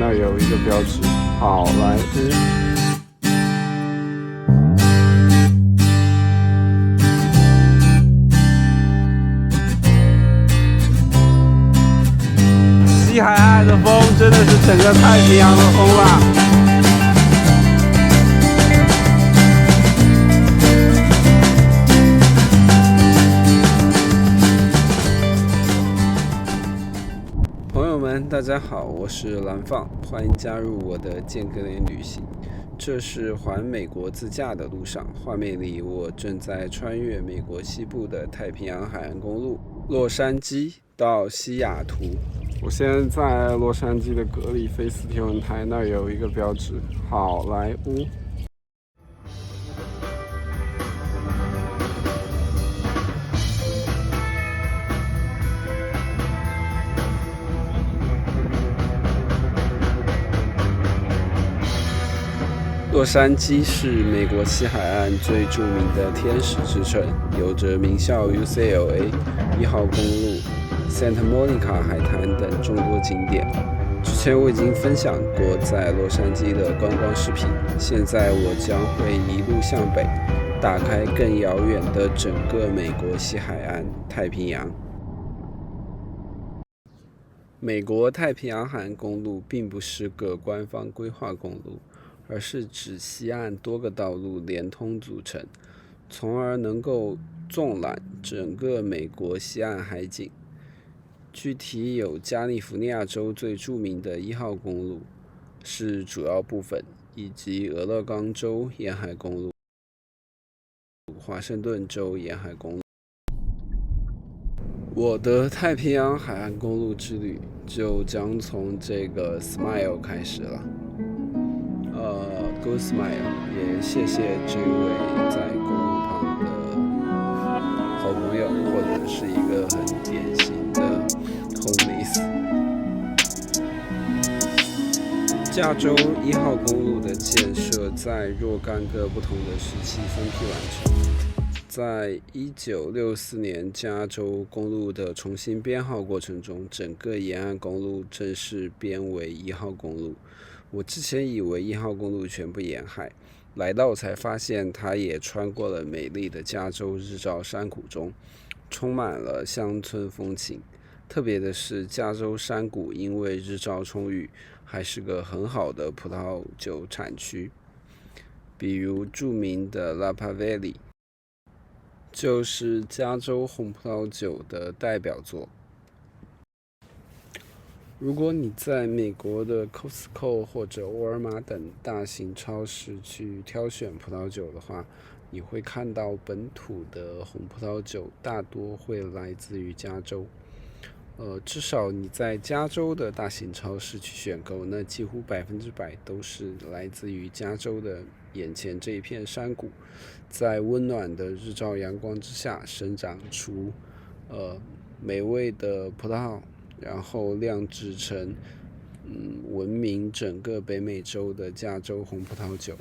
儿有一个标志，好莱坞。西海岸的风真的是整个太平洋的风啦！朋友们，大家好，我是蓝放，欢迎加入我的间隔年旅行。这是环美国自驾的路上，画面里我正在穿越美国西部的太平洋海岸公路，洛杉矶到西雅图。我现在在洛杉矶的格里菲斯天文台，那儿有一个标志，好莱坞。洛杉矶是美国西海岸最著名的天使之城，有着名校 UCLA、1号公路、Santa Monica 海滩等众多景点。之前我已经分享过在洛杉矶的观光视频，现在我将会一路向北，打开更遥远的整个美国西海岸太平洋。美国太平洋海岸公路并不是个官方规划公路，而是指西岸多个道路连通组成，从而能够纵览整个美国西岸海景。具体有加利福尼亚州最著名的1号公路是主要部分，以及俄勒冈州沿海公路、华盛顿州沿海公路。我的太平洋海岸公路之旅就将从这个 Smile 开始了。Good Smile， 也谢谢这位在公路旁的好朋友，或者是一个很典型的 homeless。加州1号公路的建设在若干个不同的时期分批完成。在1964年加州公路的重新编号过程中，整个沿岸公路正式编为1号公路。我之前以为1号公路全部沿海，来到才发现它也穿过了美丽的加州日照山谷中，充满了乡村风情。特别的是，加州山谷因为日照充裕，还是个很好的葡萄酒产区。比如著名的 Napa Valley， 就是加州红葡萄酒的代表作。如果你在美国的 Costco 或者沃尔玛等大型超市去挑选葡萄酒的话，你会看到本土的红葡萄酒大多会来自于加州。至少你在加州的大型超市去选购，那几乎100%都是来自于加州的眼前这一片山谷，在温暖的日照阳光之下生长出美味的葡萄，然后酿制成闻名整个北美洲的加州红葡萄酒。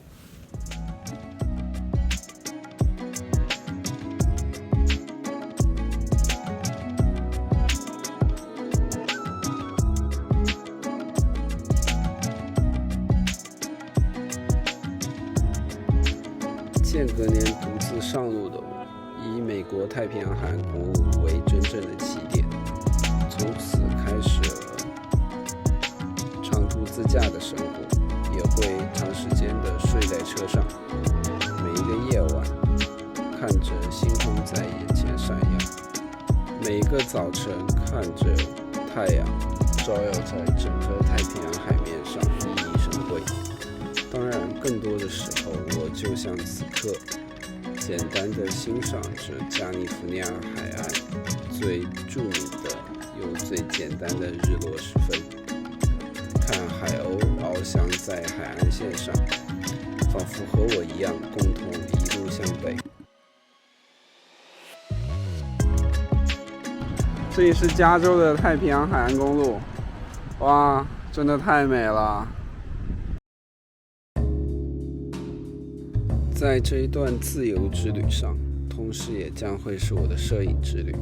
间隔年独自上路的我，以美国太平洋海岸公路为真正的起点，从此开始了长途自驾的生活，也会长时间的睡在车上，每一个夜晚看着星空在眼前闪耀，每一个早晨看着太阳照耀在整个太平洋海面上熠熠生辉。当然，更多的时候，我就像此刻，简单的欣赏着加利福尼亚海岸最著名的又最简单的日落时分，看海鸥翱翔在海岸线上，仿佛和我一样，共同一路向北。这里是加州的太平洋海岸公路，哇，真的太美了！在这一段自由之旅上，同时也将会是我的摄影之旅。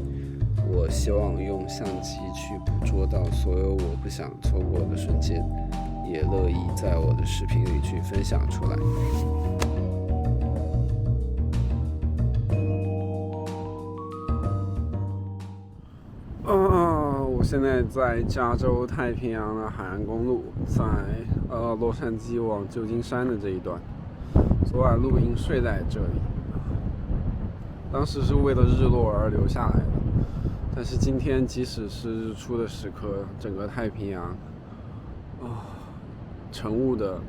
我希望用相机去捕捉到所有我不想错过的瞬间，也乐意在我的视频里去分享出来。我现在在加州太平洋的海岸公路，在洛杉矶往旧金山的这一段。昨晚露营睡在这里，当时是为了日落而留下来的。但是今天即使是日出的时刻，整个太平洋晨雾的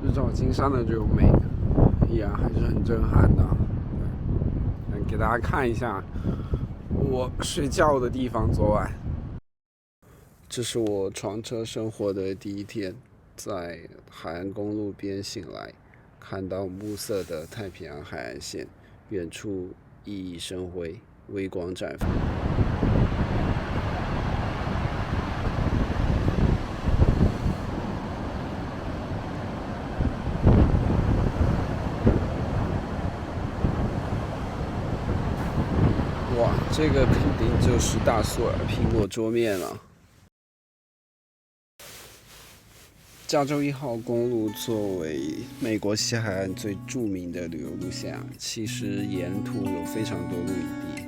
日照金山的这种美，依然还是很震撼的。给大家看一下我睡觉的地方。昨晚，这是我床车生活的第一天，在海岸公路边醒来，看到暮色的太平洋海岸线，远处熠熠生辉，微光绽放。哇，这个肯定就是大索尔苹果桌面了。加州1号公路作为美国西海岸最著名的旅游路线其实沿途有非常多露营地，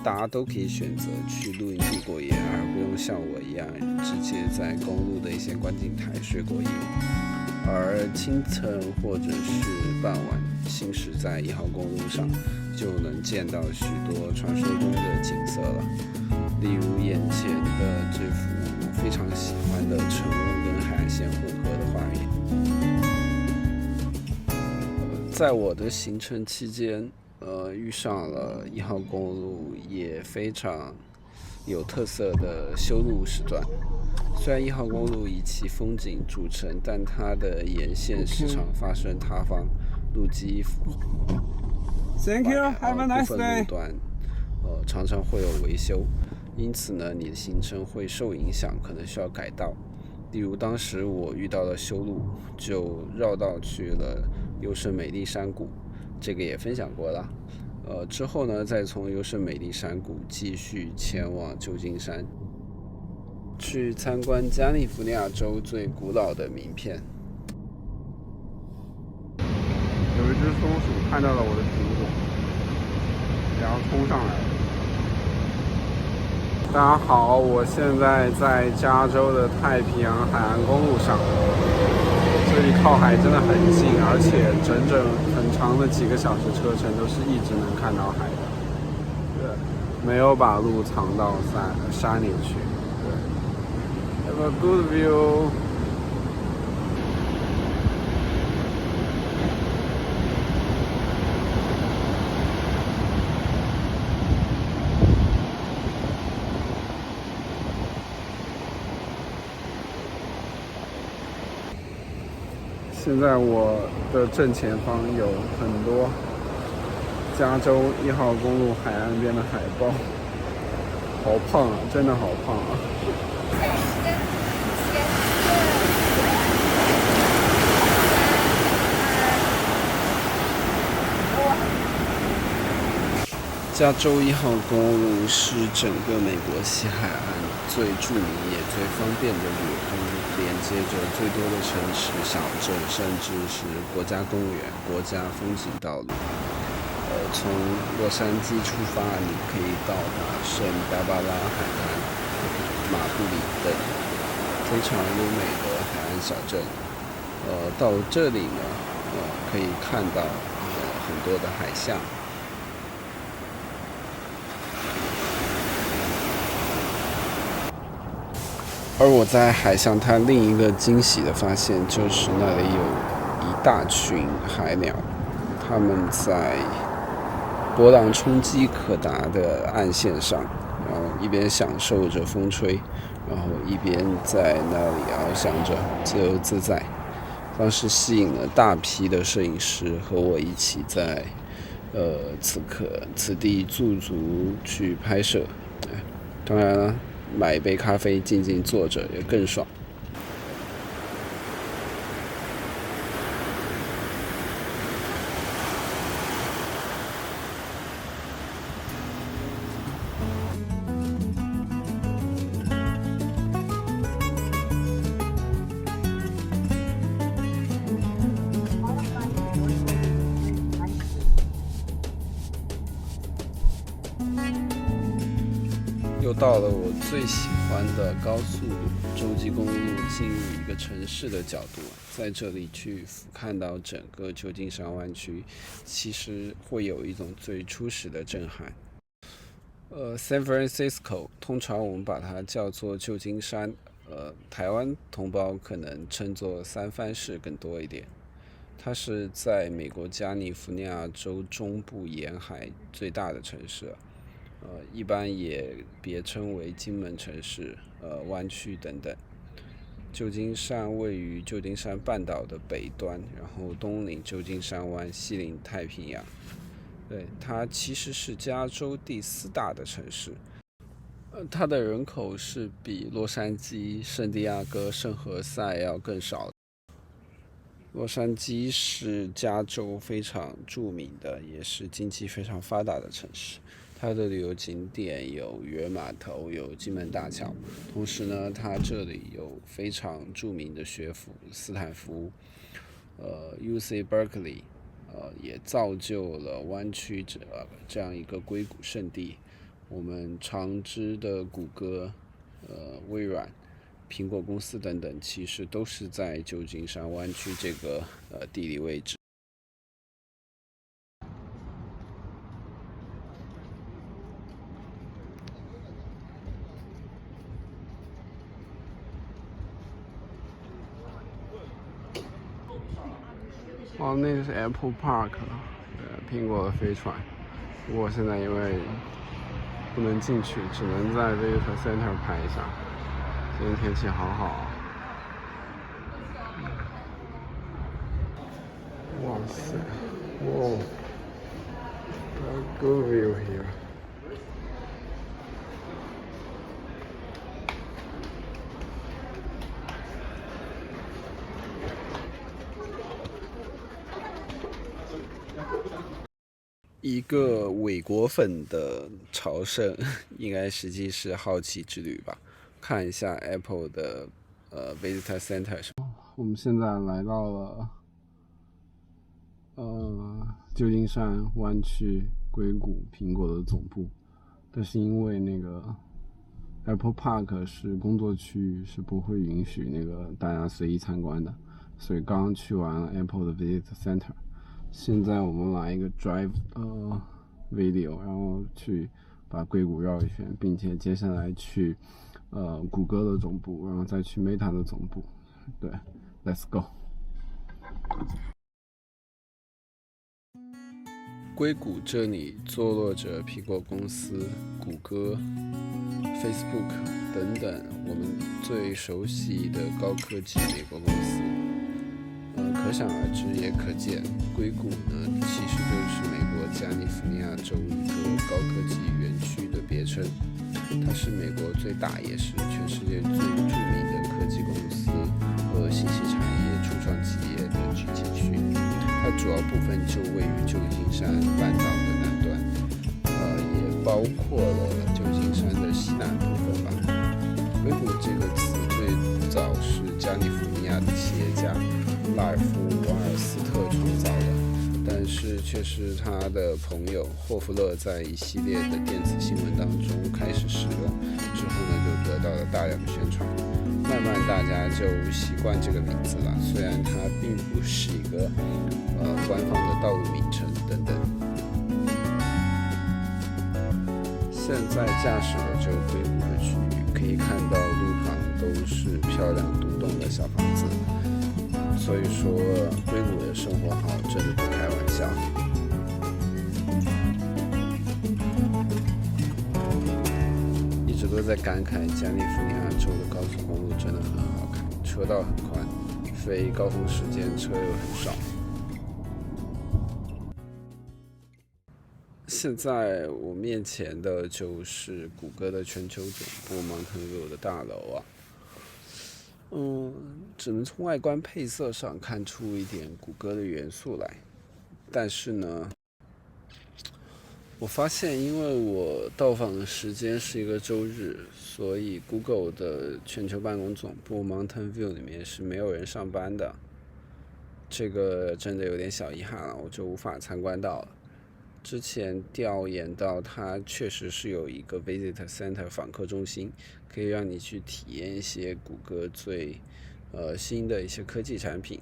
大家都可以选择去露营地过夜，而不用像我一样直接在公路的一些观景台睡过夜。而清晨或者是傍晚行驶在1号公路上，就能见到许多传说中的景色了，例如眼前的这幅非常喜欢的晨雾跟海岸线混合的画面。在我的行程期间，遇上了1号公路也非常有特色的修路时段。虽然1号公路以其风景著称，但它的沿线时常发生塌方、路基腐化。Thank you. Have a nice day. 部分路段常常会有维修，因此呢，你的行程会受影响，可能需要改道。例如当时我遇到了修路，就绕道去了优胜美地山谷，这个也分享过了。之后呢，再从优胜美地山谷继续前往旧金山，去参观加利福尼亚州最古老的名片。有一只松鼠看到了我的苹果，然后冲上来了。大家好，我现在在加州的太平洋海岸公路上，这里靠海真的很近，而且整很长的几个小时车程都是一直能看到海的。对，没有把路藏到山里去。对 ，Have a good view。现在我的正前方有很多加州1号公路海岸边的海豹，好胖啊，真的好胖啊！加州1号公路是整个美国西海岸最著名也最方便的旅游公路，连接着最多的城市、小镇，甚至是国家公园、国家风景道路。从洛杉矶出发，你可以到达圣芭芭拉海滩、马布里等非常优美的海岸小镇。到这里呢，可以看到很多的海象。而我在海象滩另一个惊喜的发现，就是那里有一大群海鸟，它们在波浪冲击可达的岸线上，然后一边享受着风吹，然后一边在那里翱翔着，自由自在。当时吸引了大批的摄影师和我一起在此地驻足去拍摄。当然了，买一杯咖啡静静坐着也更爽。又到了我最喜欢的高速洲际公路进入一个城市的角度，在这里去俯瞰到整个旧金山湾区，其实会有一种最初始的震撼。San Francisco 通常我们把它叫做旧金山，台湾同胞可能称作三藩市更多一点。它是在美国加利福尼亚州中部沿海最大的城市，一般也别称为金门城市、湾区等等。旧金山位于旧金山半岛的北端，然后东临旧金山湾，西临太平洋。对，它其实是加州第4大的城市。它的人口是比洛杉矶、圣地亚哥、圣何塞要更少。洛杉矶是加州非常著名的，也是经济非常发达的城市。它的旅游景点有渔人码头，有金门大桥。同时呢，它这里有非常著名的学府斯坦福，UC Berkeley，也造就了湾区这样一个硅谷圣地。我们常知的谷歌、微软、苹果公司等等，其实都是在旧金山湾区这个地理位置。哦，那个是 Apple Park， 苹果的飞船。不过现在因为不能进去，只能在 Visitor Center 拍一下。今天天气好好。哇塞，哇 ，good view here。一个伪果粉的朝圣，应该实际是好奇之旅吧。看一下 Apple 的Visitor Center。我们现在来到了旧金山湾区硅谷苹果的总部，但是因为那个 Apple Park 是工作区域，是不会允许那个大家随意参观的，所以刚刚去完了 Apple 的 Visitor Center。现在我们来一个 Drive video， 然后去把硅谷绕一圈，并且接下来去谷歌的总部，然后再去 Meta 的总部。对 ，Let's go。硅谷这里坐落着苹果公司、谷歌、Facebook 等等我们最熟悉的高科技美国公司。可想而知，也可见，硅谷呢其实就是美国加利福尼亚州一个高科技园区的别称。它是美国最大，也是全世界最著名的科技公司和信息产业初创企业的聚集区。它主要部分就位于旧金山半岛的南端，也包括了旧金山的西南部分吧。硅谷这个词最早是加利福尼亚的企业家拉尔夫·瓦尔斯特创造的，但是却是他的朋友霍夫勒在一系列的电子新闻当中开始使用，之后呢就得到了大量的宣传，慢慢大家就习惯这个名字了，虽然它并不是一个官方的道路名称等等。现在驾驶的这个硅谷的区域，可以看到路旁都是漂亮独栋的小房子。所以说，硅谷的生活好真的不开玩笑。一直都在感慨加利福尼亚州的高速公路真的很好看，车道很宽，非高峰时间车又很少。现在我面前的就是谷歌的全球总部 Mountain View 的大楼啊。只能从外观配色上看出一点谷歌的元素来，但是呢，我发现因为我到访的时间是一个周日，所以 Google 的全球办公总部 Mountain View 里面是没有人上班的，这个真的有点小遗憾了，我就无法参观到了。之前调研到，它确实是有一个 Visit Center 访客中心，可以让你去体验一些谷歌最新的一些科技产品。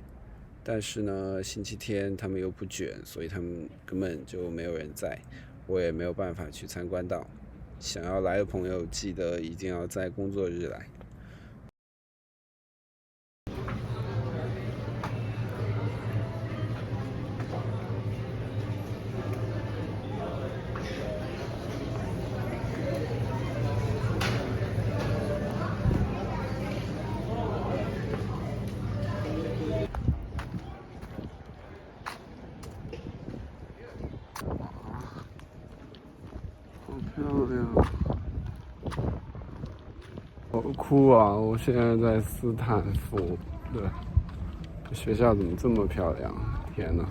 但是呢，星期天他们又不卷，所以他们根本就没有人在，我也没有办法去参观到。想要来的朋友，记得一定要在工作日来。好漂亮，好酷啊！我现在在斯坦福，对，这学校怎么这么漂亮？天哪！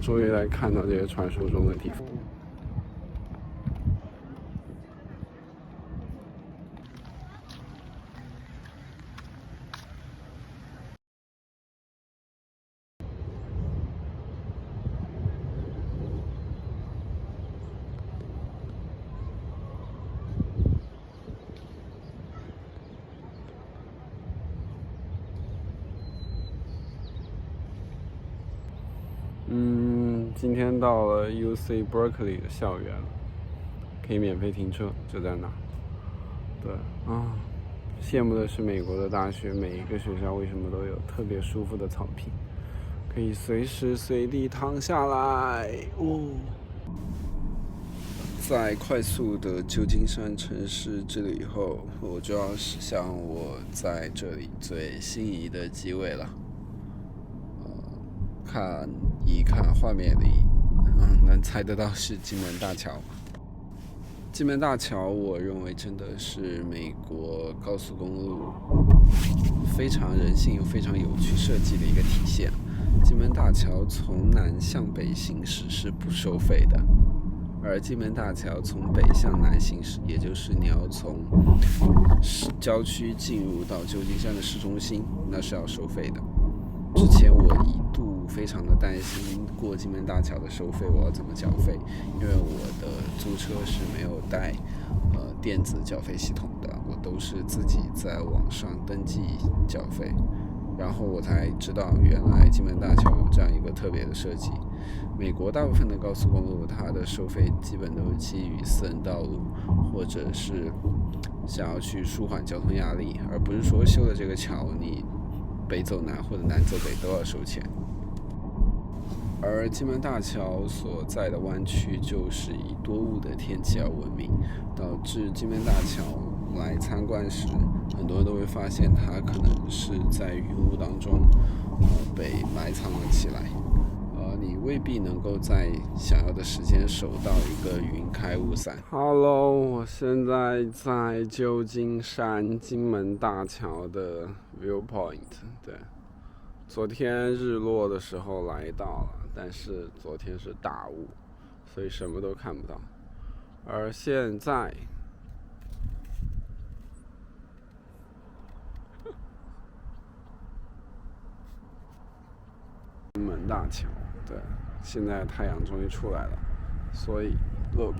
终于来看到这些传说中的地方。今天到了 UC Berkeley 的校园了，可以免费停车，就在那。对啊，羡慕的是美国的大学，每一个学校为什么都有特别舒服的草坪，可以随时随地躺下来哦。在快速的旧金山城市之旅后，我就要驶向我在这里最心仪的机位了。看一看画面里，能猜得到是金门大桥。金门大桥，我认为真的是美国高速公路非常人性又非常有趣设计的一个体现。金门大桥从南向北行驶是不收费的，而金门大桥从北向南行驶，也就是你要从郊区进入到旧金山的市中心，那是要收费的。之前我一度非常的担心过金门大桥的收费我要怎么缴费，因为我的租车是没有带电子缴费系统的，我都是自己在网上登记缴费，然后我才知道原来金门大桥有这样一个特别的设计。美国大部分的高速公路它的收费基本都是基于私人道路，或者是想要去舒缓交通压力，而不是说修了这个桥你北走南或者南走北都要收钱。而金门大桥所在的湾区就是以多雾的天气而闻名，导致金门大桥来参观时，很多人都会发现它可能是在云雾当中被埋藏了起来，你未必能够在想要的时间守到一个云开雾散。Hello， 我现在在旧金山金门大桥的 viewpoint。对，昨天日落的时候来到了，但是昨天是大雾，所以什么都看不到。而现在，金门大桥。对，现在太阳终于出来了，所以 look。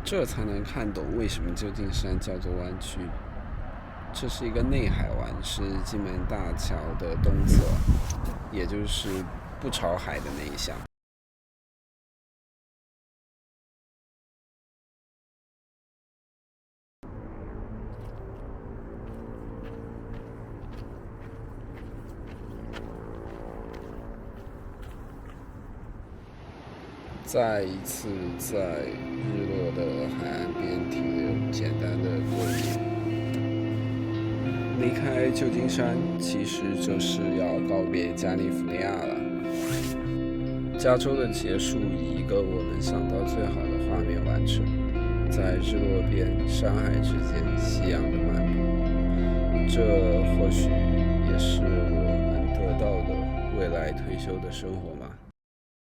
这才能看懂为什么旧金山叫做湾区。这是一个内海湾，是金门大桥的东侧，也就是不朝海的那一项。再一次在日落的海岸边停留，简单的过一夜。离开旧金山，其实就是要告别加利福尼亚了。加州的结束以一个我能想到最好的画面完成，在日落边山海之间夕阳的漫步。这或许也是我能得到的未未来退休的生活吗？